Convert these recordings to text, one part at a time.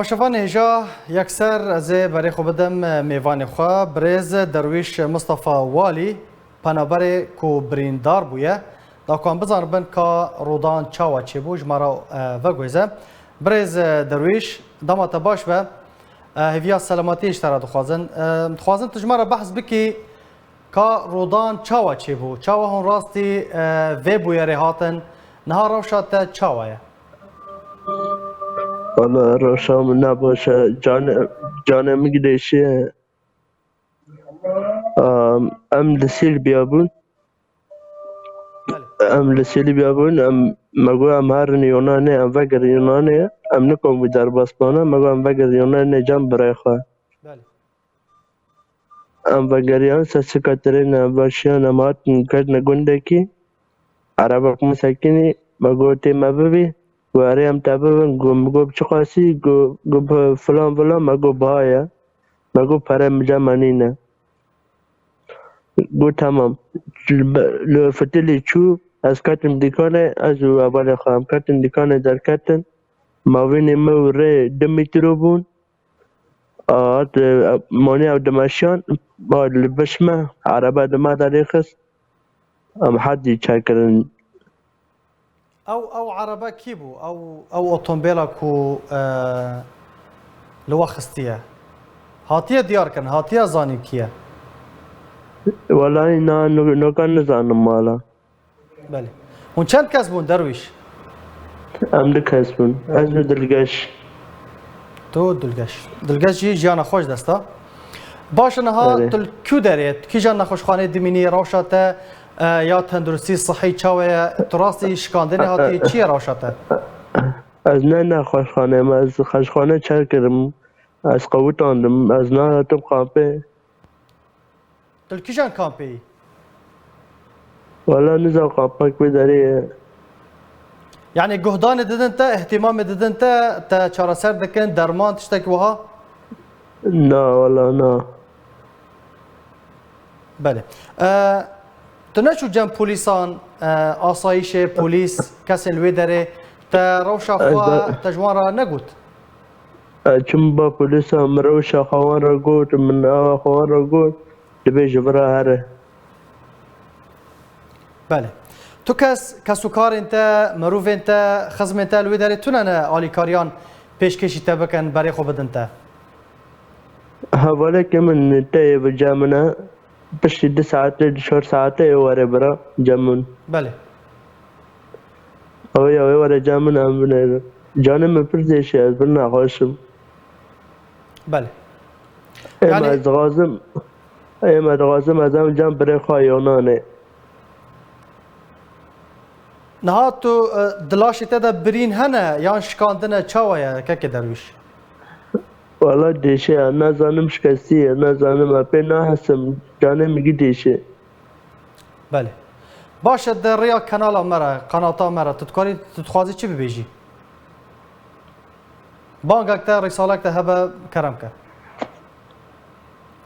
شوفان هجا یکسر از برای خوب بدم میوان خواه برز درویش مصطفی والی پنابر کو بریندار بویه داکان بزن بن که رودان چاوا چی بوج مرا وگویزه برز درویش دامت باش و هویا سلامتی اشترا دخوازن تجمع بحث بکی که رودان چاوا چی بو چاوا هون راستی وی بویه ریحاتن نها روشات چاوایه والا روشام نباشه جانم گدیشه ام لسیل بیابون ام مگو ام هر یونانه ام وگر یونانه ام نکم در باسپانه مگو ام وگر یونانه جام برای خواه ام وگریان سکاترین ام باشیان ام هاتن کردن گنده کی عربک مسکنی مگو تی مببی واري ام تابن گو بچقاسی گو فلان مگو بایا مگو پرم جمانینه گو تمام لو فتلی چوب از کتن دیکانه از اول خواهم کتن دیکانه در کتن ماوین موره دمیترو بون آت مانی او دمشان با لبشمه عربه دما داریخست ام حدی چاکرن او عربه كيبو او اوتومبيلا كو لوخستيه هاتيه ديار كان هاتيه زاني كيه والله نو كان نزانم مالا بله هون چند کس بون درویش ام دکسبون از دلگش تو دلگش جی جانا خوش دستا باش نها تل کیو دارید کی جانا خوش خانه دمینی روشاته یا تندرستی صحی چاوه تراستی شکاندنی هاتی چی روشاته از نه خوشخانه از خوشخانه چر کردم از قوت آندم از نه تو کامپه تل کی جان کامپی والا نزا کامپک بداری يعني جهدان ددنت اهتمام ددنت تا چارا سر دکن درمان تشتك وها نه والا نه بله تنشو جنب پولیسان آسایش پولیس کسی الوی داره تا روشا خواه تجوان را نگوت چون با پولیس هم روشا خوان را گوت من آوا خوان را گوت دبی جبرا هره بله تو کسو کار انت مروف انت خزم انت الوی داره تونن آلی کاریان پیشکشی تبکن برای خوب بدن حواله که من تایی بجامنه پشت 2 ساعته 4 ساعته واره برا جامن بله اوی واره جامن هم بنه جانم پردیشی از برنا خوشم بله اما از غازم از هم جام برای خواهیانانه نها تو دلاشی تدا برین هنه یا شکاندنه چاوه که درویش والا دیشه نزانم شکستیه نزانم اپی نحسم جانه میگی دیشه بله باشه در ریا کانال مرا قناتا مرا تتخوازی چی ببیجی بانگک تا رسالک تا هبه کرم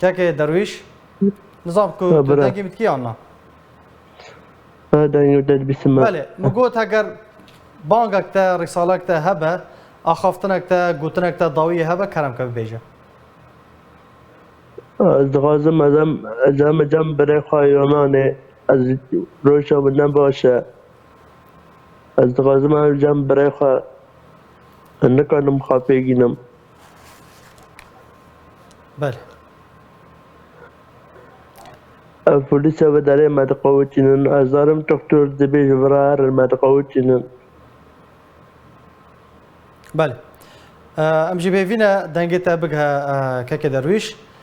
که درویش نظام کو تو دنگی متکی آنها دنگی داد بیسم بله مگوت اگر بانگک تا رسالک تا هبه آخافتنک تا گوتنک تا داوی هبه کرم که ببیجه از غازم از هم جام برای خواهیانانه از روشا نباشه از غازم هم جام برای خواه نکنم خواه پیگینم بله پولیس و داره مدقوتینن از دارم دکتر دبی جبرار مدقوتینن بله ام جی بيفينا دنگتا بگها که درویش